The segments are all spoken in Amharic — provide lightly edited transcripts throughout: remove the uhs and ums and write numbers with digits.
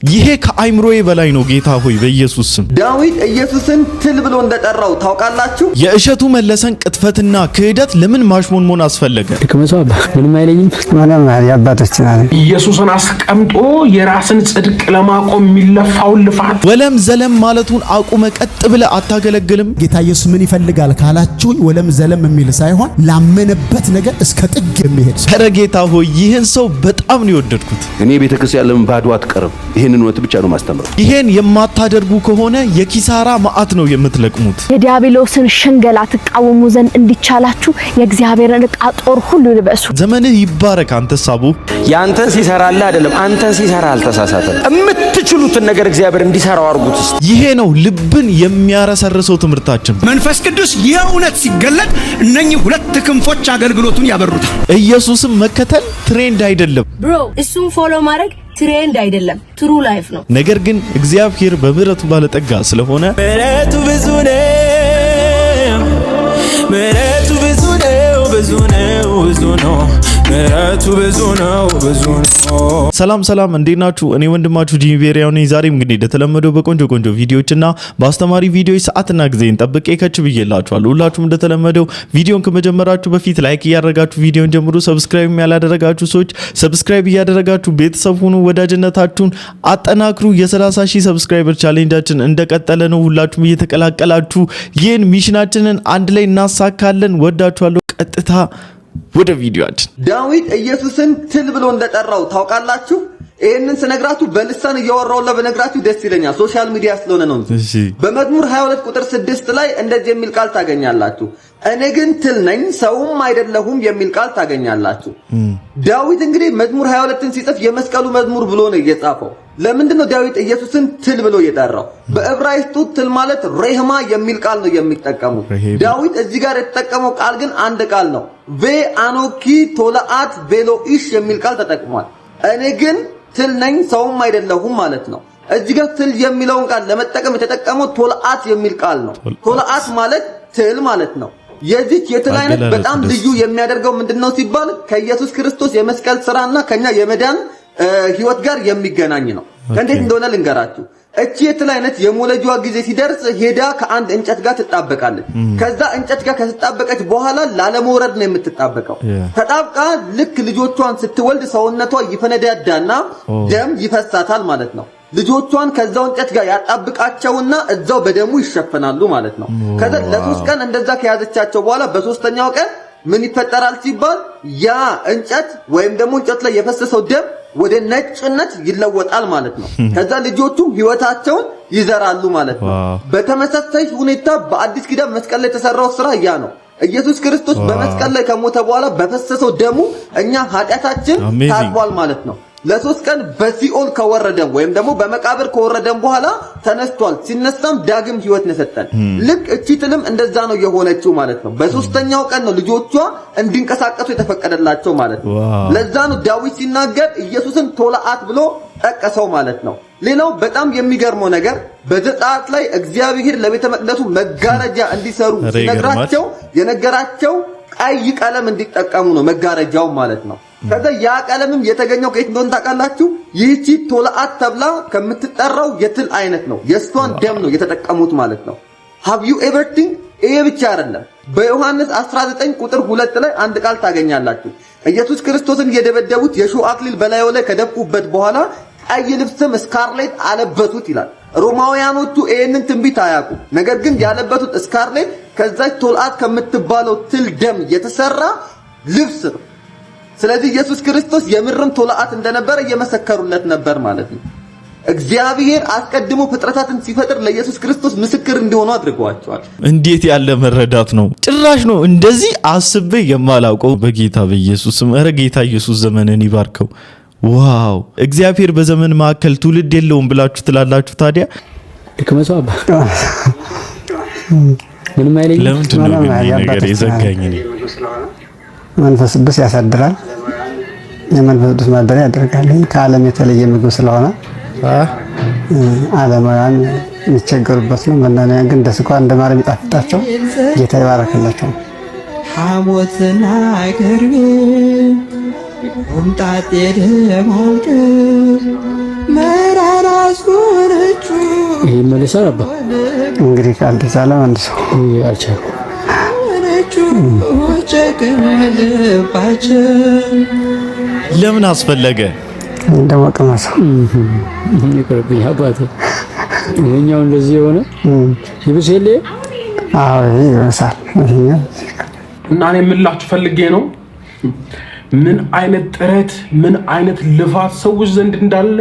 ይሄ ከአይምሮዬ በላይ ነው ጌታ ሆይ በኢየሱስ ስም። ዳዊት ኢየሱስን ትል ብሎ እንደጠራው ታውቃላችሁ? የእሸቱ መለሰን ቅጥፈትና ክህደት ለምን ማሽሞንሞን አስፈለገ? ከመso አባ ምንም አይለኝም ማለት ያባቶች ማለት ኢየሱስን አስቀምጦ የራስን ጽድቅ ለማቆም የሚለፋው ልፋት ወለም ዘለም ማለቱን አቁመ ቀጥ ብለ አታገለግልም? ጌታ ኢየሱስ ምን ይፈልጋል ካላችሁ ወለም ዘለም የሚል ሳይሆን ላመነበት ነገር እስከ ጥግ የሚሄድ ሰው። ኧረ ጌታ ሆይ ይሄን ሰው በጣም ነው የወደድኩት። እኔ ቤተክርስቲያን ለምን ባዶ አትቀርም? ይሄንን ወጥ ብቻ ነው ማስተምረው። ይሄን የማታደርጉ ከሆነ የኪሳራ ማአት ነው የምትለቅሙት። የዲያብሎስን ሽንገላ ተቃወሙ ዘንድ እንዲቻላችሁ የእግዚአብሔርን ዕቃ ጦር ሁሉ ልበሱ። ዘመንህ ይባረክ። አንተ ሳቡ ያንተን ሲሰራልህ አይደለም አንተን ሲሰራ አልተሳሳተም። እምትችሉትን ነገር እግዚአብሔር እንዲሰራው አርጉት። ይሄ ነው ልብን የሚያረሰርሰው ትምርታችን። መንፈስ ቅዱስ የእውነት ሲገለጥ እነኚህ ሁለት ክንፎች አገልግሎቱን ያበሩታል። ኢየሱስን መከተል ትሬንድ አይደለም ብሮ፣ እሱን ፎሎ ማድረግ ትሬንድ አይደለም፣ ትሩ ላይፍ ነው። ነገር ግን እግዚአብሔር በምህረቱ ባለጠጋ ስለሆነ ምህረቱ ብዙ ነው፣ ምህረቱ ብዙ ነው፣ ብዙ ነው፣ ብዙ ነው፣ ምህረቱ ብዙ ነው፣ ብዙ ነው። ሰላም ሰላም፣ እንዴት ናችሁ? እኔ ወንድማችሁ ጂሚ ቤሪያው ነኝ። ዛሬም እንግዲህ እንደተለመደው በቆንጆ ቪዲዮዎችና በአስተማሪ ቪዲዮዎች ሰዓትና ጊዜን ጠብቄ ከች ብዬላችኋለሁ። ሁላችሁም እንደተለመደው ቪዲዮን ከመጀመራችሁ በፊት ላይክ እያደረጋችሁ ቪዲዮን ጀምሩ። ሰብስክራይብ ያላደረጋችሁ ሰዎች ሰብስክራይብ እያደረጋችሁ ቤተሰብ ሁኑ። ወዳጅነታችሁን አጠናክሩ። የ30,000 ሰብስክራይበር ቻሌንጃችን እንደቀጠለ ነው። ሁላችሁም እየተቀላቀላችሁ ይህን ሚሽናችንን አንድ ላይ እናሳካለን። ወዳችኋለሁ። ቀጥታ ወደ ቪዲዮአችን። ዳዊት ኢየሱስን ትል ብሎ እንደጠራው ታውቃላችሁ? ይሄንን ስነግራችሁ በልሳን እያወራው ለበነግራችሁ ደስ ይለኛል። ሶሻል ሚዲያ ስለሆነ ነው እንጂ በመዝሙር 22 ቁጥር 6 ላይ እንደዚህ የሚል ቃል ታገኛላችሁ። እኔ ግን ትል ነኝ ሰውም አይደለሁም የሚል ቃል ታገኛላችሁ። ዳዊት እንግዲህ መዝሙር 22ን ሲጽፍ የመስቀሉ መዝሙር ብሎ ነው የጻፈው። ለምንድነው ዳዊት ኢየሱስን ትል ብሎ የጠራው? በዕብራይስጡ ትል ማለት ሬህማ የሚል ቃል ነው የሚጠቀሙት። ዳዊት እዚህ ጋር የተጠቀመው ቃል ግን አንድ ቃል ነው። ቬ አኖኪ ቶላአት ቬሎኢሽ የሚል ቃል ተጠቅሟል። እኔ ግን ትል ነኝ ሰውም አይደለሁም ማለት ነው። እዚህ ጋር ትል የሚለውን ቃል ለመጠቀም የተጠቀመው ቶላአት የሚል ቃል ነው። ቶላአት ማለት ትል ማለት ነው። የዚህ የትል አይነት በጣም ልዩ የሚያደርገው ምንድነው ሲባል ከኢየሱስ ክርስቶስ የመስቀል ሥራና ከኛ የመዳን ህይወት ጋር የሚገናኝ ነው። እንዴት እንደሆነ ልንገራችሁ። እቺ የትል አይነት የሞለጃዋ ጊዜ ሲደርስ ሄዳ ከአንድ እንጨት ጋር ትጣበቃለች። ከዛ እንጨት ጋር ከተጣበቀች በኋላ ላለመውረድ ነው የምትጣበቀው። ተጣብቃ ልክ ልጆቿን ስትወልድ ሰውነቷ ይፈነዳዳና ደም ይፈሳታል ማለት ነው። ልጆቿን ከዛው እንጨት ጋር ያጣብቃቸውና እዛው በደሙ ይሸፈናሉ ማለት ነው። ከዛ ለ3 ቀን እንደዛ ከያዘቻቸው በኋላ በሶስተኛው ቀን ምን ይፈጠራል ሲባል ያ እንጨት ወይም ደግሞ እንጨት ላይ የፈሰሰው ደም ወደ ነጭነት ይለወጣል ማለት ነው። ከዛ ልጆቹ ህይወታቸውን ይዘራሉ ማለት ነው። በተመሳሳይ ሁኔታ በአዲስ ኪዳን መስቀል ላይ የተሰራው ስራ ያ ነው። ኢየሱስ ክርስቶስ በመስቀል ላይ ከሞተ በኋላ በፈሰሰው ደሙ እኛ ኃጢአታችን ታጥቧል ማለት ነው። ለ3 ቀን በሲኦል ከወረደም ወይም ደግሞ በመቃብር ከወረደም በኋላ ተነስቷል። ሲነሳም ዳግም ህይወት ነሰጠን። ልክ እቺ ትልም እንደዛ ነው የሆነችው ማለት ነው። በሶስተኛው ቀን ነው ልጆቿ እንዲንቀሳቀሱ የተፈቀደላቸው ማለት ነው። ለዛ ነው ዳዊት ሲናገር ኢየሱስን ቶላአት ብሎ ጠቀሰው ማለት ነው። ሌላው በጣም የሚገርመው ነገር በዘጸአት ላይ እግዚአብሔር ለቤተ መቅደሱ መጋረጃ እንዲሰሩ ሲነግራቸው የነገራቸው ቀይ ቀለም እንዲጠቀሙ ነው መጋረጃው ማለት ነው። ከዛ ያ ቀለምም የተገኘው ከየት እንደሆነ ታውቃላችሁ? ይህቺ ቶላአት ተብላ ከምትጠራው የትል አይነት ነው። የእሷን ደም ነው የተጠቀሙት ማለት ነው። have you ever think? ይሄ ብቻ አይደለም። በዮሐንስ 19 ቁጥር 2 ላይ አንድ ቃል ታገኛላችሁ። ኢየሱስ ክርስቶስን የደበደቡት የሾህ አክሊል በላዩ ላይ ከደፉበት በኋላ ቀይ ልብስም ስካርሌት አለበሱት ይላል። ሮማውያኖቹ ይሄንን ትንቢት አያውቁ። ነገር ግን ያለበሱት ስካርሌት ከዛች ቶላአት ከምትባለው ትል ደም የተሰራ ልብስ ነው። ስለዚህ ኢየሱስ ክርስቶስ የምርም ቶላአት እንደነበረ እየመሰከሩለት ነበር ማለት ነው። እግዚአብሔር አስቀድሞ ፍጥረታትን ሲፈጥር ለኢየሱስ ክርስቶስ ምስክር እንዲሆኑ አድርገዋቸዋል። እንዴት ያለ መረዳት ነው! ጭራሽ ነው እንደዚህ አስቤ የማላውቀው። በጌታ በኢየሱስም ኧረ ጌታ ኢየሱስ ዘመንን ይባርከው። ዋው! እግዚአብሔር በዘመን ማዕከል ትውልድ የለውም ብላችሁ ትላላችሁ? ታዲያ ከመso አባ ምንም አይለኝም። ለምንድን ነው ነገር የዘጋኝ? እኔ መንፈስ ቅዱስ ያሳድራል። የመንፈስ ቅዱስ ማደሪያ ያደርጋል። ከዓለም የተለየ ምግብ ስለሆነ ዓለማውያን የሚቸገሩበት ነው። መናንያን ግን እንደ ስኳር እንደ ማር የሚጣፍጣቸው ጌታ ይባረክላቸው። ሐሞትና አይቀርም ሆምጣጤ ደሞልቅ መራራ ይሄ መልሰህ አባ እንግዲህ ካልተቻለ አንድ ሰው አልቻልኩም። ለምን አስፈለገ? እንደሞቀ ማሰው ይቅርብኝ አባቴ። ይሄኛው እንደዚህ የሆነ ይብስል። አዎ ይብሳል። እና እኔ የምላችሁ ፈልጌ ነው ምን አይነት ጥረት ምን አይነት ልፋት ሰዎች ዘንድ እንዳለ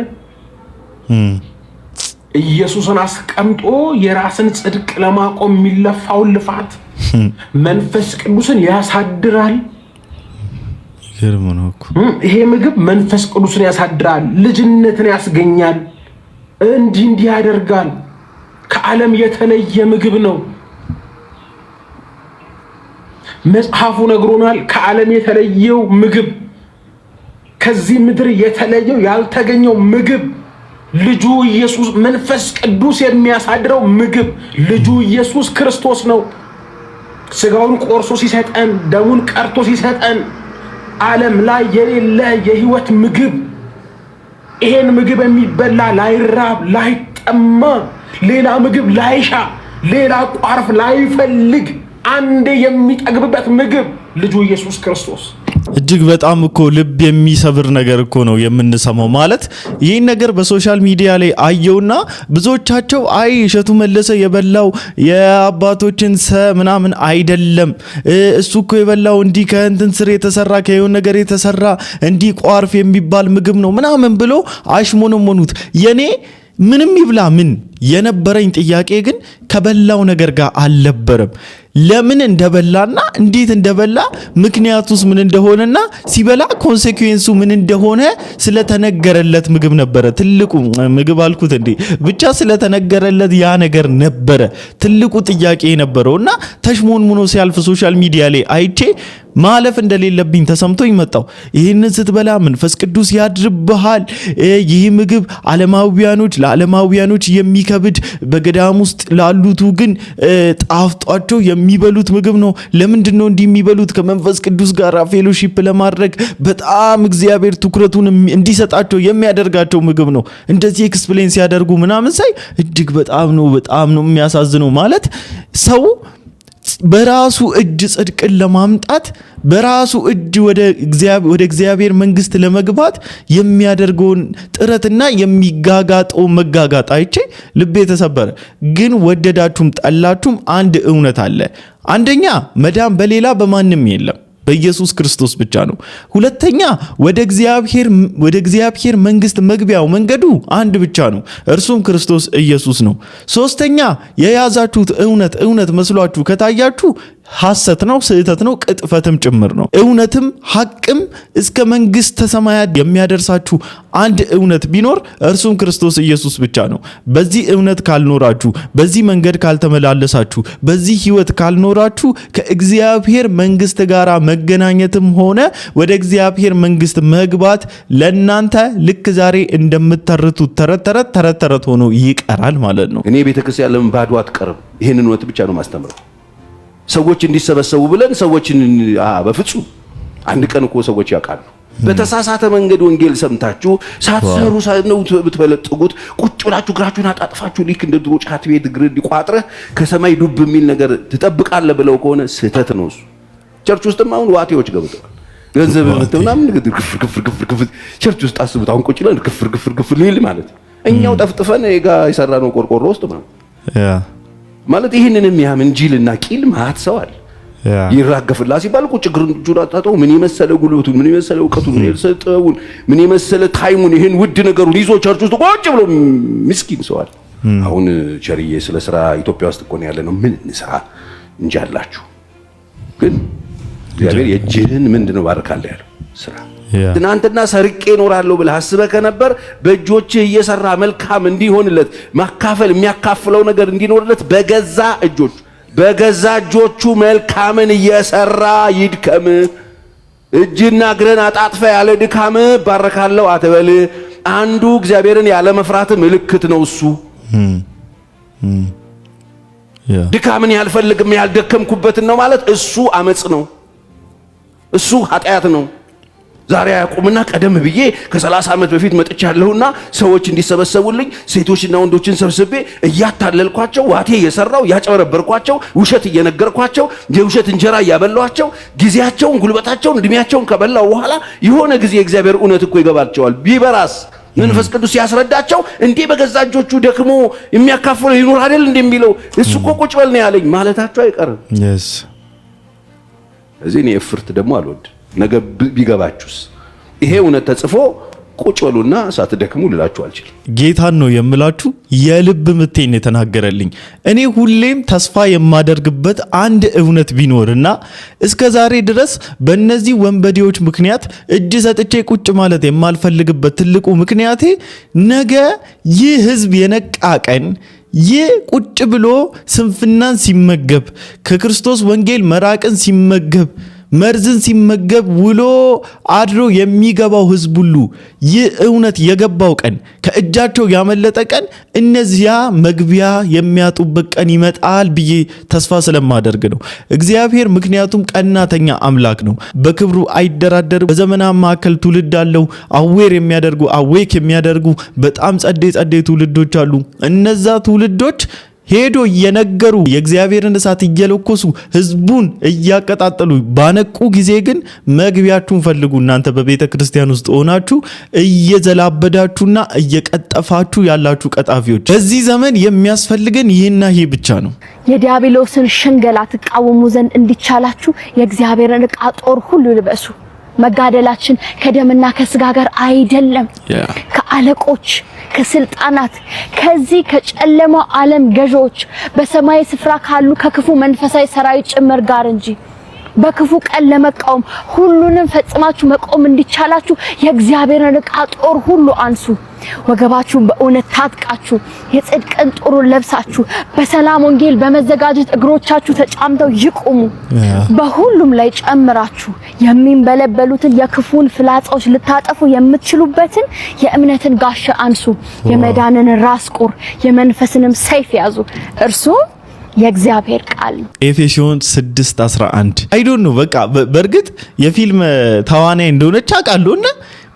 ኢየሱስን አስቀምጦ የራስን ጽድቅ ለማቆም የሚለፋውን ልፋት መንፈስ ቅዱስን ያሳድራል። ይሄ ምግብ መንፈስ ቅዱስን ያሳድራል፣ ልጅነትን ያስገኛል፣ እንዲህ ያደርጋል። ከዓለም የተለየ ምግብ ነው። መጽሐፉ ነግሮናል። ከዓለም የተለየው ምግብ፣ ከዚህ ምድር የተለየው ያልተገኘው ምግብ ልጁ ኢየሱስ መንፈስ ቅዱስ የሚያሳድረው ምግብ ልጁ ኢየሱስ ክርስቶስ ነው። ስጋውን ቆርሶ ሲሰጠን፣ ደሙን ቀርቶ ሲሰጠን ዓለም ላይ የሌለ የህይወት ምግብ። ይሄን ምግብ የሚበላ ላይራብ ላይጠማ፣ ሌላ ምግብ ላይሻ፣ ሌላ ቋርፍ ላይፈልግ አንዴ የሚጠግብበት ምግብ ልጁ ኢየሱስ ክርስቶስ። እጅግ በጣም እኮ ልብ የሚሰብር ነገር እኮ ነው የምንሰማው። ማለት ይህን ነገር በሶሻል ሚዲያ ላይ አየውና ብዙዎቻቸው አይ እሸቱ መለሰ የበላው የአባቶችን ምናምን አይደለም፣ እሱ እኮ የበላው እንዲህ ከእንትን ስር የተሰራ ከየሆነ ነገር የተሰራ እንዲህ ቋርፍ የሚባል ምግብ ነው ምናምን ብሎ አሽሞነሞኑት። የኔ ምንም ይብላ ምን የነበረኝ ጥያቄ ግን ከበላው ነገር ጋር አልነበረም። ለምን እንደበላና እንዴት እንደበላ ምክንያቱስ ምን እንደሆነና ሲበላ ኮንሲኩዌንሱ ምን እንደሆነ ስለተነገረለት ምግብ ነበረ። ትልቁ ምግብ አልኩት እንዴ ብቻ ስለተነገረለት ያ ነገር ነበረ ትልቁ ጥያቄ ነበረውና ተሽሞንሙኖ ሲያልፍ ሶሻል ሚዲያ ላይ አይቼ ማለፍ እንደሌለብኝ ተሰምቶኝ መጣው። ይህንን ስትበላ መንፈስ ቅዱስ ያድርብሃል። ይህ ምግብ ዓለማውያኖች ለዓለማውያኖች የሚከብድ በገዳም ውስጥ ላሉቱ ግን ጣፍጧቸው የሚበሉት ምግብ ነው። ለምንድነው እንዲህ የሚበሉት? ከመንፈስ ቅዱስ ጋር ፌሎሺፕ ለማድረግ በጣም እግዚአብሔር ትኩረቱን እንዲሰጣቸው የሚያደርጋቸው ምግብ ነው። እንደዚህ ኤክስፕሌን ሲያደርጉ ምናምን ሳይ እጅግ በጣም ነው የሚያሳዝነው። ማለት ሰው በራሱ እጅ ጽድቅን ለማምጣት በራሱ እጅ ወደ እግዚአብሔር መንግስት ለመግባት የሚያደርገውን ጥረትና የሚጋጋጠው መጋጋጥ አይቼ ልቤ ተሰበረ። ግን ወደዳችሁም ጠላችሁም አንድ እውነት አለ። አንደኛ መዳን በሌላ በማንም የለም፣ በኢየሱስ ክርስቶስ ብቻ ነው። ሁለተኛ ወደ እግዚአብሔር መንግስት መግቢያው መንገዱ አንድ ብቻ ነው፣ እርሱም ክርስቶስ ኢየሱስ ነው። ሶስተኛ የያዛችሁት እውነት መስሏችሁ ከታያችሁ ሐሰት ነው፣ ስህተት ነው፣ ቅጥፈትም ጭምር ነው። እውነትም ሐቅም እስከ መንግስተ ሰማያት የሚያደርሳችሁ አንድ እውነት ቢኖር እርሱም ክርስቶስ ኢየሱስ ብቻ ነው። በዚህ እውነት ካልኖራችሁ፣ በዚህ መንገድ ካልተመላለሳችሁ፣ በዚህ ህይወት ካልኖራችሁ ከእግዚአብሔር መንግስት ጋር መገናኘትም ሆነ ወደ እግዚአብሔር መንግስት መግባት ለናንተ ልክ ዛሬ እንደምትተርቱት ተረት ሆኖ ይቀራል ማለት ነው። እኔ ቤተክርስቲያን ለምን ባዶ አትቀርም? ይሄንን እውነት ብቻ ነው ማስተምረው። ሰዎች እንዲሰበሰቡ ብለን ሰዎችን በፍጹም አንድ ቀን እኮ ሰዎች ያውቃሉ። በተሳሳተ መንገድ ወንጌል ሰምታችሁ ሳትሰሩ ነው ብትበለጥጉት ቁጭ ብላችሁ እግራችሁን አጣጥፋችሁ ልክ እንደ ድሮ ጫት ቤት እግር እንዲቋጥረህ ከሰማይ ዱብ የሚል ነገር ትጠብቃለህ ብለው ከሆነ ስህተት ነው እሱ። ቸርች ውስጥም አሁን ዋቴዎች ገብተዋል። ገንዘብ ምናምን ነገር ክፍር ቸርች ውስጥ አስቡት። አሁን ቁጭ ብለን ክፍር ሊል ማለት እኛው ጠፍጥፈን የጋ የሰራነው ቆርቆሮ ውስጥ ማለት ይሄንን የሚያምን ጅልና ቂል ማት ሰዋል ይራገፍላ ሲባል ቁጭ እጁን አጣጣው ምን የመሰለ ጉልበቱን ምን የመሰለ እውቀቱን ምን የሰጠውን ምን የመሰለ ታይሙን ይሄን ውድ ነገሩን ይዞ ቸርች ውስጥ ቁጭ ብሎ ምስኪን ሰዋል። አሁን ቸርዬ ስለ ስራ ኢትዮጵያ ውስጥ እኮ ነው ያለነው። ምን እንስራ እንጃላችሁ። ግን እግዚአብሔር የእጅህን ምንድነው ባረካለህ ያለው ስራ ትናንትና ሰርቄ እኖራለሁ ብለህ አስበህ ከነበር በእጆችህ እየሰራ መልካም እንዲሆንለት ማካፈል የሚያካፍለው ነገር እንዲኖርለት በገዛ እጆቹ መልካምን እየሰራ ይድከም። እጅና እግርን አጣጥፈ ያለ ድካም ባረካለሁ አትበል። አንዱ እግዚአብሔርን ያለ መፍራት ምልክት ነው እሱ። ድካምን ያልፈልግም ያልደከምኩበትን ነው ማለት እሱ አመጽ ነው፣ እሱ ኃጢአት ነው። ዛሬ ያቆምና ቀደም ብዬ ከ30 ዓመት በፊት መጥቻለሁና ሰዎች እንዲሰበሰቡልኝ ሴቶችና ወንዶችን ሰብስቤ እያታለልኳቸው ዋቴ እየሰራው ያጨበረበርኳቸው ውሸት እየነገርኳቸው የውሸት እንጀራ እያበላኋቸው ጊዜያቸውን ጉልበታቸውን እድሜያቸውን ከበላው በኋላ የሆነ ጊዜ እግዚአብሔር እውነት እኮ ይገባቸዋል ቢበራስ መንፈስ ቅዱስ ያስረዳቸው እንዴ በገዛ እጆቹ ደክሞ የሚያካፍለው ይኖር አይደል እንደሚለው እሱ እኮ ቁጭ በል ነው ያለኝ ማለታቸው አይቀርም። እዚህ ነው እፍርት ደግሞ አልወድ ነገ ቢገባችሁስ ይሄ እውነት ተጽፎ ቁጭ በሉና ሳትደክሙ ልላችሁ አልችልም። ጌታን ነው የምላችሁ የልብ ምቴን የተናገረልኝ። እኔ ሁሌም ተስፋ የማደርግበት አንድ እውነት ቢኖርና እስከዛሬ ድረስ በእነዚህ ወንበዴዎች ምክንያት እጅ ሰጥቼ ቁጭ ማለት የማልፈልግበት ትልቁ ምክንያቴ ነገ ይህ ህዝብ የነቃ ቀን ይህ ቁጭ ብሎ ስንፍናን ሲመገብ ከክርስቶስ ወንጌል መራቅን ሲመገብ መርዝን ሲመገብ ውሎ አድሮ የሚገባው ህዝብ ሁሉ ይህ እውነት የገባው ቀን ከእጃቸው ያመለጠ ቀን እነዚያ መግቢያ የሚያጡበት ቀን ይመጣል ብዬ ተስፋ ስለማደርግ ነው። እግዚአብሔር ምክንያቱም ቀናተኛ አምላክ ነው። በክብሩ አይደራደርም። በዘመናት መካከል ትውልድ አለው። አዌር የሚያደርጉ አዌክ የሚያደርጉ በጣም ጸዴ ትውልዶች አሉ። እነዛ ትውልዶች ሄዶ እየነገሩ የእግዚአብሔርን እሳት እየለኮሱ ህዝቡን እያቀጣጠሉ ባነቁ ጊዜ ግን መግቢያችሁን ፈልጉ። እናንተ በቤተ ክርስቲያን ውስጥ ሆናችሁ እየዘላበዳችሁና እየቀጠፋችሁ ያላችሁ ቀጣፊዎች፣ በዚህ ዘመን የሚያስፈልገን ይህና ይህ ብቻ ነው። የዲያብሎስን ሽንገላ ተቃወሙ ዘንድ እንዲቻላችሁ የእግዚአብሔርን ዕቃ ጦር ሁሉ ልበሱ። መጋደላችን ከደምና ከስጋ ጋር አይደለም፣ ከአለቆች ከስልጣናት ከዚህ ከጨለማው ዓለም ገዦች በሰማይ ስፍራ ካሉ ከክፉ መንፈሳዊ ሰራዊት ጭምር ጋር እንጂ። በክፉ ቀን ለመቃወም ሁሉንም ፈጽማችሁ መቆም እንዲቻላችሁ የእግዚአብሔርን ዕቃ ጦር ሁሉ አንሱ። ወገባችሁን በእውነት ታጥቃችሁ የጽድቅን ጦሩን ለብሳችሁ በሰላም ወንጌል በመዘጋጀት እግሮቻችሁ ተጫምተው ይቆሙ። በሁሉም ላይ ጨምራችሁ የሚንበለበሉትን የክፉን ፍላጻዎች ልታጠፉ የምትችሉበትን የእምነትን ጋሻ አንሱ። የመዳንን ራስ ቁር የመንፈስንም ሰይፍ ያዙ። እርሱ የእግዚአብሔር ቃል ነው። ኤፌሶን 6:11 አይ ዶንት ኖ በቃ በእርግጥ የፊልም ተዋናይ እንደሆነች አውቃለሁና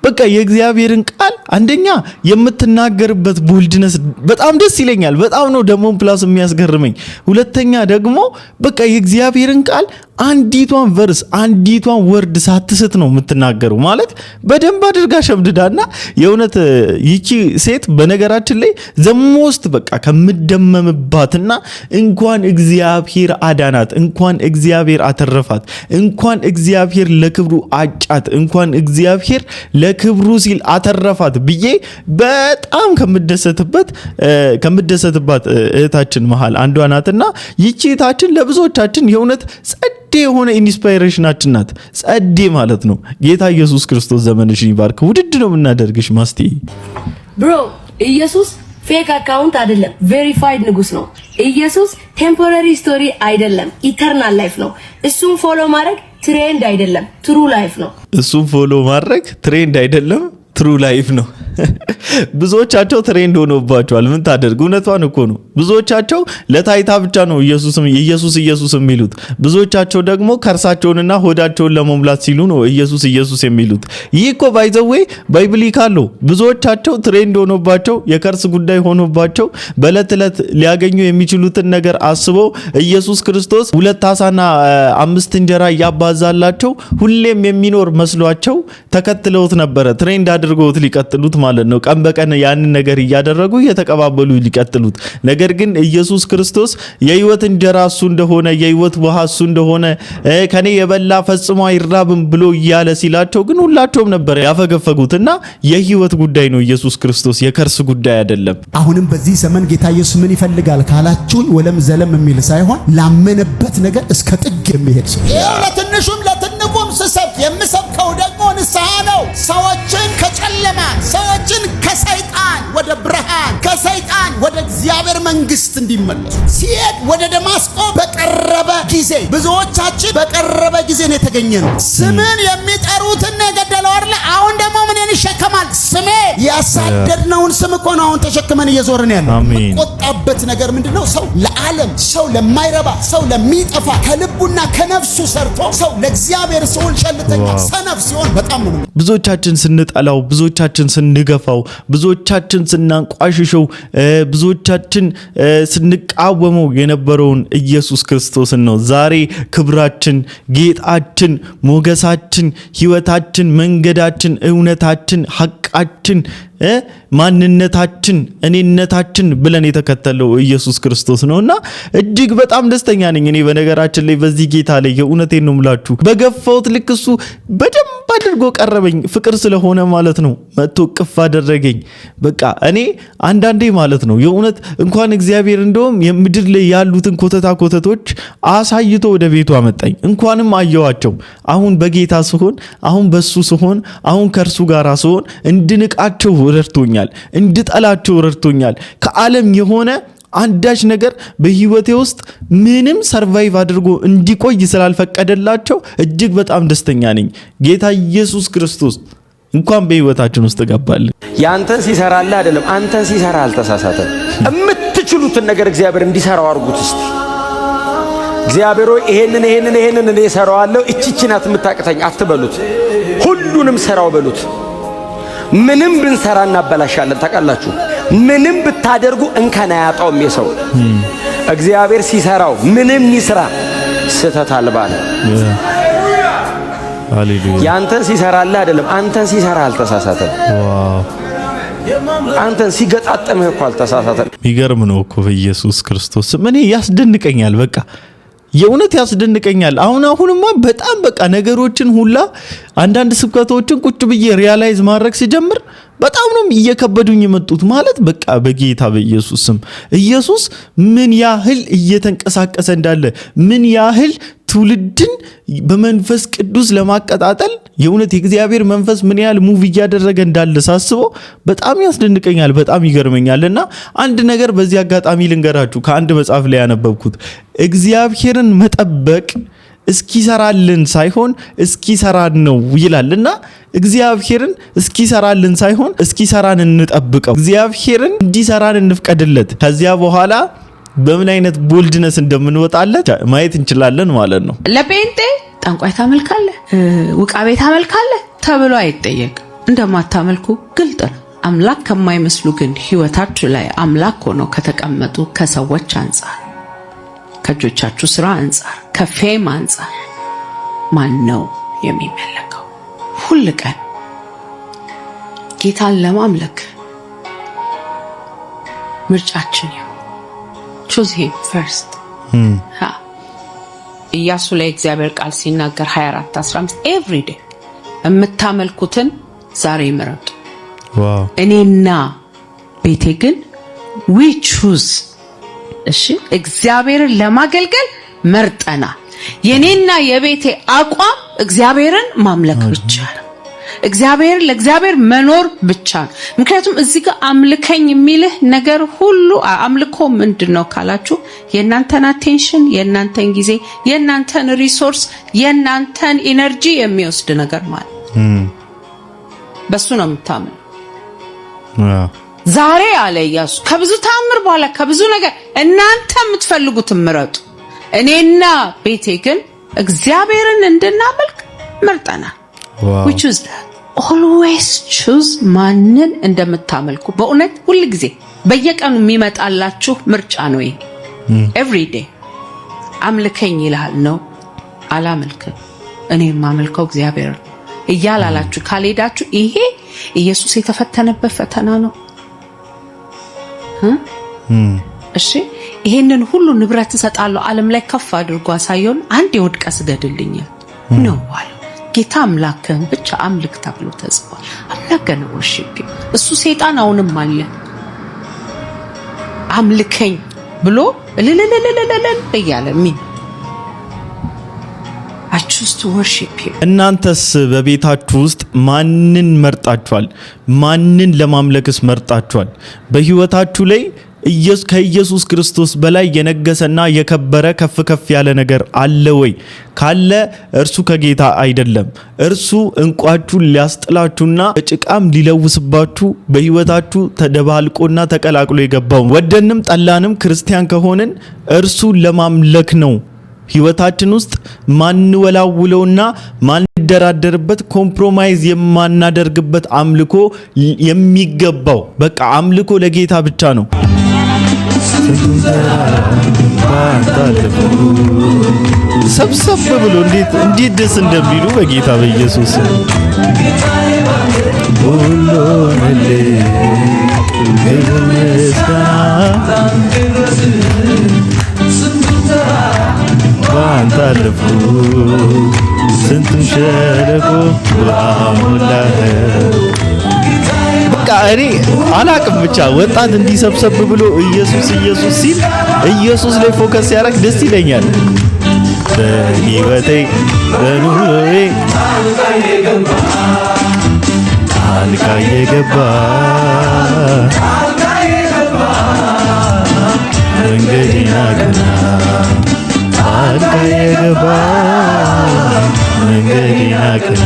በቃ የእግዚአብሔርን ቃል አንደኛ የምትናገርበት ቦልድነስ በጣም ደስ ይለኛል። በጣም ነው ደግሞ ፕላስ የሚያስገርመኝ። ሁለተኛ ደግሞ በቃ የእግዚአብሔርን ቃል አንዲቷን ቨርስ አንዲቷን ወርድ ሳትስት ነው የምትናገረው። ማለት በደንብ አድርጋ ሸምድዳና የእውነት ይቺ ሴት በነገራችን ላይ ዘሞስት በቃ ከምደመምባትና እንኳን እግዚአብሔር አዳናት፣ እንኳን እግዚአብሔር አተረፋት፣ እንኳን እግዚአብሔር ለክብሩ አጫት፣ እንኳን እግዚአብሔር ለክብሩ ሲል አተረፋት ብዬ በጣም ከምደሰትባት እህታችን መሃል አንዷ ናትና ይቺ እህታችን ለብዙዎቻችን የእውነት ጸዴ የሆነ ኢንስፓይሬሽናችን ናት። ጸዴ ማለት ነው። ጌታ ኢየሱስ ክርስቶስ ዘመንሽን ይባርክ። ውድድ ነው የምናደርግሽ ማስቲ ብሮ። ኢየሱስ ፌክ አካውንት አይደለም፣ ቬሪፋይድ ንጉስ ነው። ኢየሱስ ቴምፖራሪ ስቶሪ አይደለም፣ ኢተርናል ላይፍ ነው። እሱን ፎሎ ማድረግ ትሬንድ አይደለም፣ ትሩ ላይፍ ነው። እሱን ፎሎ ማድረግ ትሬንድ አይደለም፣ ትሩ ላይፍ ነው። ብዙዎቻቸው ትሬንድ ሆኖባቸዋል። ምን ታደርግ? እውነቷን እኮ ነው። ብዙዎቻቸው ለታይታ ብቻ ነው ኢየሱስ የሚሉት። ብዙዎቻቸው ደግሞ ከርሳቸውንና ሆዳቸውን ለመሙላት ሲሉ ነው ኢየሱስ የሚሉት። ይህ እኮ ባይዘዌ ባይብሊካል ነው። ብዙዎቻቸው ትሬንድ ሆኖባቸው የከርስ ጉዳይ ሆኖባቸው በዕለት ዕለት ሊያገኙ የሚችሉትን ነገር አስበው ኢየሱስ ክርስቶስ 2 ዓሳና 5 እንጀራ እያባዛላቸው ሁሌም የሚኖር መስሏቸው ተከትለውት ነበረ። ትሬንድ አድርገውት ሊቀጥሉት ማለት ነው። ቀን በቀን ያንን ነገር እያደረጉ እየተቀባበሉ ሊቀጥሉት። ነገር ግን ኢየሱስ ክርስቶስ የህይወት እንጀራ እሱ እንደሆነ የህይወት ውሃ እሱ እንደሆነ ከኔ የበላ ፈጽሞ አይራብም ብሎ እያለ ሲላቸው ግን ሁላቸውም ነበር ያፈገፈጉትና የህይወት ጉዳይ ነው ኢየሱስ ክርስቶስ፣ የከርስ ጉዳይ አይደለም። አሁንም በዚህ ዘመን ጌታ ኢየሱስ ምን ይፈልጋል ካላችሁኝ ወለም ዘለም የሚል ሳይሆን ላመነበት ነገር እስከ ጥግ የሚሄድ ሰው። ለትንሹም ለትንቁም ስሰብክ የምሰብከው ደግሞ ንስሐ ነው። ሰዎችን ከጨለማ ሰዎችን ከሰይጣን ወደ ብርሃን ከሰይጣን ወደ እግዚአብሔር መንግስት እንዲመለሱ ሲሄድ ወደ ደማስቆ በቀረበ ጊዜ ብዙዎቻችን በቀረበ ጊዜ ነው የተገኘነው። ስምን የሚጠሩትን የገደለው አይደል? አሁን ደግሞ ምንን ይሸከማል? ስሜ ያሳደድነውን ስም እኮ ነው አሁን ተሸክመን እየዞርን ያለው። ቆጣበት ነገር ምንድነው? ሰው ለዓለም ሰው ለማይረባ ሰው ለሚጠፋ ከልቡና ከነፍሱ ሰርቶ ሰው ለእግዚአብሔር ሲሆን ሸልተኛ ሰነፍ ሲሆን በጣም ነው። ብዙዎቻችን ስንጠላው፣ ብዙዎቻችን ስንገፋው፣ ብዙዎቻችን ስናንቋሽሸው፣ ብዙዎቻችን ስንቃወመው የነበረውን ኢየሱስ ክርስቶስን ነው ዛሬ ክብራችን፣ ጌጣችን፣ ሞገሳችን፣ ሕይወታችን፣ መንገዳችን፣ እውነታችን፣ ሐቃችን፣ ማንነታችን፣ እኔነታችን ብለን የተከተለው ኢየሱስ ክርስቶስ ነውና እጅግ በጣም ደስተኛ ነኝ እኔ በነገራችን ላይ በዚህ ጌታ ላይ የእውነቴን ነው የምላችሁ። በገፋውት ልክ እሱ በደንብ አድርጎ ቀረበኝ። ፍቅር ስለሆነ ማለት ነው መጥቶ ቅፍ አደረገኝ። በቃ እኔ አንዳንዴ ማለት ነው የእውነት እንኳን እግዚአብሔር እንደውም የምድር ላይ ያሉትን ኮተቶች አሳይቶ ወደ ቤቱ አመጣኝ። እንኳንም አየዋቸው። አሁን በጌታ ስሆን፣ አሁን በሱ ስሆን፣ አሁን ከእርሱ ጋር ስሆን እንድንቃቸው ረድቶኛል፣ እንድጠላቸው ረድቶኛል። ከዓለም የሆነ አንዳች ነገር በህይወቴ ውስጥ ምንም ሰርቫይቭ አድርጎ እንዲቆይ ስላልፈቀደላቸው እጅግ በጣም ደስተኛ ነኝ። ጌታ ኢየሱስ ክርስቶስ እንኳን በህይወታችን ውስጥ ገባልን። ያንተን ሲሰራልህ አይደለም አንተን ሲሰራ አልተሳሳተም። የምትችሉትን ነገር እግዚአብሔር እንዲሰራው አድርጉት። እስቲ እግዚአብሔር ሆይ ይሄንን እኔ እሰራዋለሁ፣ እቺ ናት የምታቅተኝ አትበሉት። ሁሉንም ሰራው በሉት። ምንም ብንሰራ እናበላሻለን። ታውቃላችሁ፣ ምንም ብታደርጉ እንከን አያጣውም የሰው እግዚአብሔር ሲሰራው ምንም ይስራ ስተት አልባ ነው። ሃሌሉያ። ያንተን ሲሰራልህ አይደለም አንተን ሲሰራ አልተሳሳተም። አንተን ሲገጣጠምህ እኮ አልተሳሳተም። የሚገርም ነው እኮ በኢየሱስ ክርስቶስ ምን ያስደንቀኛል። በቃ የእውነት ያስደንቀኛል። አሁንማ በጣም በቃ ነገሮችን ሁላ አንዳንድ ስብከቶችን ቁጭ ብዬ ሪያላይዝ ማድረግ ሲጀምር በጣም ነው እየከበዱኝ የመጡት። ማለት በቃ በጌታ በኢየሱስ ስም ኢየሱስ ምን ያህል እየተንቀሳቀሰ እንዳለ፣ ምን ያህል ትውልድን በመንፈስ ቅዱስ ለማቀጣጠል የእውነት የእግዚአብሔር መንፈስ ምን ያህል ሙቭ እያደረገ እንዳለ ሳስበው በጣም ያስደንቀኛል፣ በጣም ይገርመኛልና አንድ ነገር በዚህ አጋጣሚ ልንገራችሁ። ከአንድ መጽሐፍ ላይ ያነበብኩት እግዚአብሔርን መጠበቅ እስኪሰራልን ሳይሆን እስኪሰራን ነው ይላልና እግዚአብሔርን እስኪሰራልን ሳይሆን እስኪሰራን እንጠብቀው። እግዚአብሔርን እንዲሰራን እንፍቀድለት። ከዚያ በኋላ በምን አይነት ቦልድነስ እንደምንወጣለት ማየት እንችላለን ማለት ነው። ለጴንጤ ጠንቋይ ታመልካለህ፣ ውቃቤ ታመልካለህ ተብሎ አይጠየቅ። እንደማታመልኩ ግልጥ ነው። አምላክ ከማይመስሉ ግን ህይወታችሁ ላይ አምላክ ሆነው ከተቀመጡ ከሰዎች አንጻር፣ ከእጆቻችሁ ስራ አንጻር፣ ከፌም አንጻር ማን ነው የሚመለከው? ሁል ቀን ጌታን ለማምለክ ምርጫችን ይሁን። choose him first። ኢያሱ ላይ እግዚአብሔር ቃል ሲናገር 24:15 every day የምታመልኩትን ዛሬ ምረጡ። ዋው! እኔና ቤቴ ግን we choose። እሺ እግዚአብሔርን ለማገልገል መርጠናል። የኔና የቤቴ አቋም እግዚአብሔርን ማምለክ ብቻ ነው። ለእግዚአብሔር መኖር ብቻ ነው። ምክንያቱም እዚህ ጋር አምልከኝ የሚልህ ነገር ሁሉ አምልኮ ምንድነው ካላችሁ የናንተን አቴንሽን፣ የናንተን ጊዜ፣ የናንተን ሪሶርስ፣ የናንተን ኢነርጂ የሚወስድ ነገር ማለት በሱ ነው የምታምነው። ዛሬ አለ ኢያሱ ከብዙ ተአምር በኋላ ከብዙ ነገር እናንተ የምትፈልጉትን ምረጡ፣ እኔና ቤቴ ግን እግዚአብሔርን እንድናመልክ መርጠናል። we choose that። always choose ማንን እንደምታመልኩ። በእውነት ሁሉ ጊዜ በየቀኑ የሚመጣላችሁ ምርጫ ነው ይሄ። every day አምልከኝ ይላል ነው አላመልክም፣ እኔ የማመልከው እግዚአብሔር እያላላችሁ ካልሄዳችሁ ይሄ ኢየሱስ የተፈተነበት ፈተና ነው። እሺ ይሄንን ሁሉ ንብረት እሰጣለሁ ዓለም ላይ ከፍ አድርጎ አሳየውን አንድ የወድቀ ስገድልኝ ነው አለ። ጌታ አምላክህን ብቻ አምልክ ተብሎ ተጽፏል። አምላክህን ወርሺፕ። እሱ ሰይጣን አሁንም አለ አምልከኝ ብሎ ለለለለለለ እያለ ምን I choose to worship you። እናንተስ በቤታችሁ ውስጥ ማንን መርጣችኋል? ማንን ለማምለክስ መርጣችኋል? በህይወታችሁ ላይ ከኢየሱስ ክርስቶስ በላይ የነገሰና የከበረ ከፍ ከፍ ያለ ነገር አለ ወይ? ካለ እርሱ ከጌታ አይደለም። እርሱ እንቋችሁን ሊያስጥላችሁና በጭቃም ሊለውስባችሁ በህይወታችሁ ተደባልቆና ተቀላቅሎ የገባው ወደንም ጠላንም ክርስቲያን ከሆንን እርሱ ለማምለክ ነው። ህይወታችን ውስጥ ማንወላውለውና ማንደራደርበት ኮምፕሮማይዝ የማናደርግበት አምልኮ የሚገባው በቃ አምልኮ ለጌታ ብቻ ነው። ሰብሰብ ብሎ እንዴት ደስ እንደሚሉ በጌታ በኢየሱስ ባንታለፉ ስንቱን ሸለቆ ባሙላህ በቃ እኔ አላቅም ብቻ ወጣት እንዲሰብሰብ ብሎ ኢየሱስ ኢየሱስ ሲል ኢየሱስ ላይ ፎከስ ያደርግ ደስ ይለኛል። በህይወቴ በኑሮዬ ጣልቃ የገባ መንገዴን አቅና ጣልቃ የገባ መንገዴን አቅና።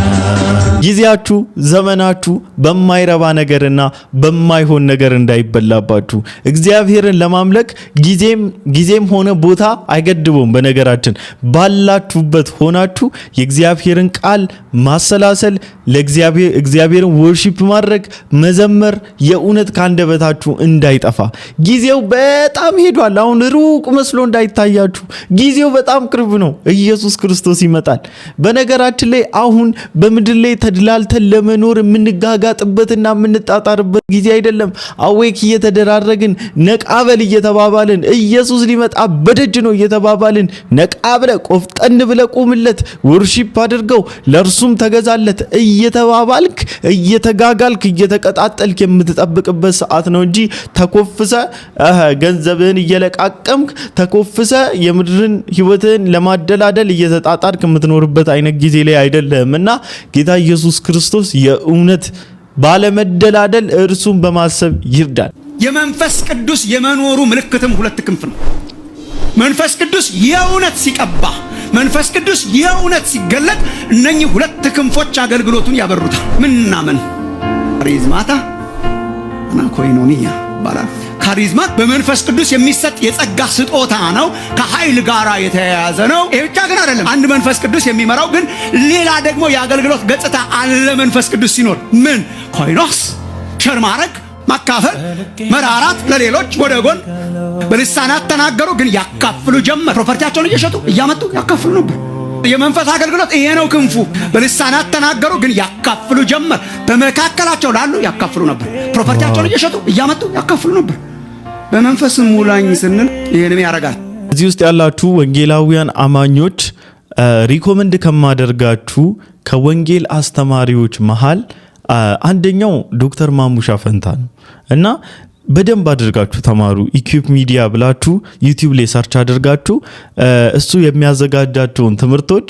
ጊዜያችሁ ዘመናችሁ በማይረባ ነገርና በማይሆን ነገር እንዳይበላባችሁ እግዚአብሔርን ለማምለክ ጊዜም ሆነ ቦታ አይገድበውም። በነገራችን ባላችሁበት ሆናችሁ የእግዚአብሔርን ቃል ማሰላሰል፣ እግዚአብሔርን ወርሺፕ ማድረግ፣ መዘመር የእውነት ካንደበታችሁ እንዳይጠፋ። ጊዜው በጣም ሄዷል። አሁን ሩቅ መስሎ እንዳይታያችሁ። ጊዜው በጣም ቅርብ ነው። ኢየሱስ ክርስቶስ ይመጣል። በነገራችን ላይ አሁን በምድር ላይ ተድላልተን ለመኖር የምንጋጋጥበትና የምንጣጣርበት ጊዜ አይደለም። አዌክ እየተደራረግን ነቃበል እየተባባልን ኢየሱስ ሊመጣ በደጅ ነው እየተባባልን ነቃብለ ቆፍጠን ብለ ቁምለት ወርሺፕ አድርገው ለእርሱም ተገዛለት እየተባባልክ እየተጋጋልክ እየተቀጣጠልክ የምትጠብቅበት ሰዓት ነው እንጂ ተኮፍሰ ገንዘብህን እየለቃቀምክ ተኮፍሰ የምድርን ህይወትን ለማደላደል እየተጣጣርክ የምትኖርበት አይነት ጊዜ ላይ አይደለምና ጌታ ኢየሱስ ክርስቶስ የእውነት ባለመደላደል እርሱን በማሰብ ይርዳል። የመንፈስ ቅዱስ የመኖሩ ምልክትም ሁለት ክንፍ ነው። መንፈስ ቅዱስ የእውነት ሲቀባ፣ መንፈስ ቅዱስ የእውነት ሲገለጥ እነኚህ ሁለት ክንፎች አገልግሎቱን ያበሩታል። ምንና ምን? ካሪዝማታ እና ኮይኖኒያ ባላል። ካሪዝማ በመንፈስ ቅዱስ የሚሰጥ የጸጋ ስጦታ ነው። ከኃይል ጋር የተያያዘ ነው። ይሄ ብቻ ግን አይደለም። አንድ መንፈስ ቅዱስ የሚመራው ግን ሌላ ደግሞ የአገልግሎት ገጽታ አለ። መንፈስ ቅዱስ ሲኖር ምን? ኮይኖስ፣ ሸር ማድረግ፣ ማካፈል፣ መራራት፣ ለሌሎች ወደ ጎን። በልሳናት ተናገሩ ግን ያካፍሉ ጀመር። ፕሮፐርቲያቸውን እየሸጡ እያመጡ ያካፍሉ ነበር። የመንፈስ አገልግሎት ይሄ ነው ክንፉ። በልሳናት ተናገሩ ግን ያካፍሉ ጀመር። በመካከላቸው ላሉ ያካፍሉ ነበር። ፕሮፐርቲያቸውን እየሸጡ እያመጡ ያካፍሉ ነበር። በመንፈስ ሙላኝ ስንል ይሄንም ያረጋል። እዚህ ውስጥ ያላችሁ ወንጌላውያን አማኞች ሪኮመንድ ከማደርጋችሁ ከወንጌል አስተማሪዎች መሃል አንደኛው ዶክተር ማሙሻ ፈንታ ነው እና በደንብ አድርጋችሁ ተማሩ። ኢኩፕ ሚዲያ ብላችሁ ዩቲዩብ ላይ ሰርች አድርጋችሁ እሱ የሚያዘጋጃቸውን ትምህርቶች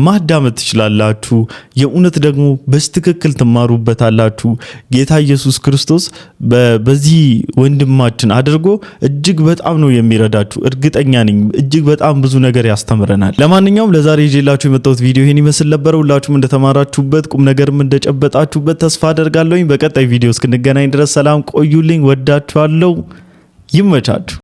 ማዳመጥ ትችላላችሁ። የእውነት ደግሞ በስትክክል ትማሩበታላችሁ። ጌታ ኢየሱስ ክርስቶስ በዚህ ወንድማችን አድርጎ እጅግ በጣም ነው የሚረዳችሁ። እርግጠኛ ነኝ እጅግ በጣም ብዙ ነገር ያስተምረናል። ለማንኛውም ለዛሬ ይዤላችሁ የመጣሁት ቪዲዮ ይሄን ይመስል ነበር። ሁላችሁም እንደተማራችሁበት ቁም ነገርም እንደጨበጣችሁበት ተስፋ አደርጋለሁ። በቀጣይ ቪዲዮ እስክንገናኝ ድረስ ሰላም ቆዩልኝ። ወዳችኋለሁ። ይመቻችሁ።